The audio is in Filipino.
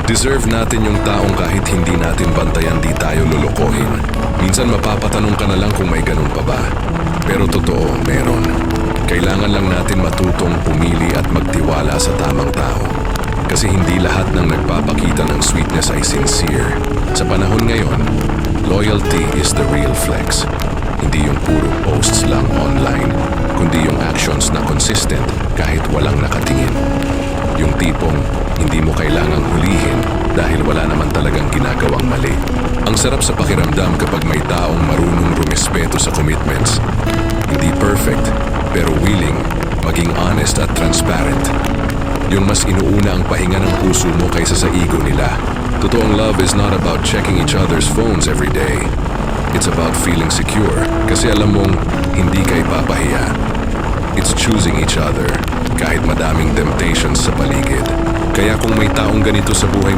Deserve natin yung taong kahit hindi natin bantayan di tayo lulukohin. Minsan mapapatanong ka na lang kung may ganun pa ba. Pero totoo, meron. Kailangan lang natin matutong pumili at magtiwala sa tamang tao. Kasi hindi lahat ng nagpapakita ng sweetness ay sincere. Sa panahon ngayon, loyalty is the real flex. Hindi yung puro posts lang online, kundi yung actions na consistent kahit walang nakatingin. Yung tipong hindi mo kailangang hulihin dahil wala naman talagang ginagawang mali. Ang sarap sa pakiramdam kapag may taong marunong rumispeto sa commitments. Hindi perfect, pero willing maging honest at transparent. Yung mas inuuna ang pahinga ng puso mo kaysa sa ego nila. Totoong love is not about checking each other's phones every day. It's about feeling secure kasi alam mong hindi ka ipapahiya. It's choosing each other kahit madaming temptations sa paligid. Kaya kung may taong ganito sa buhay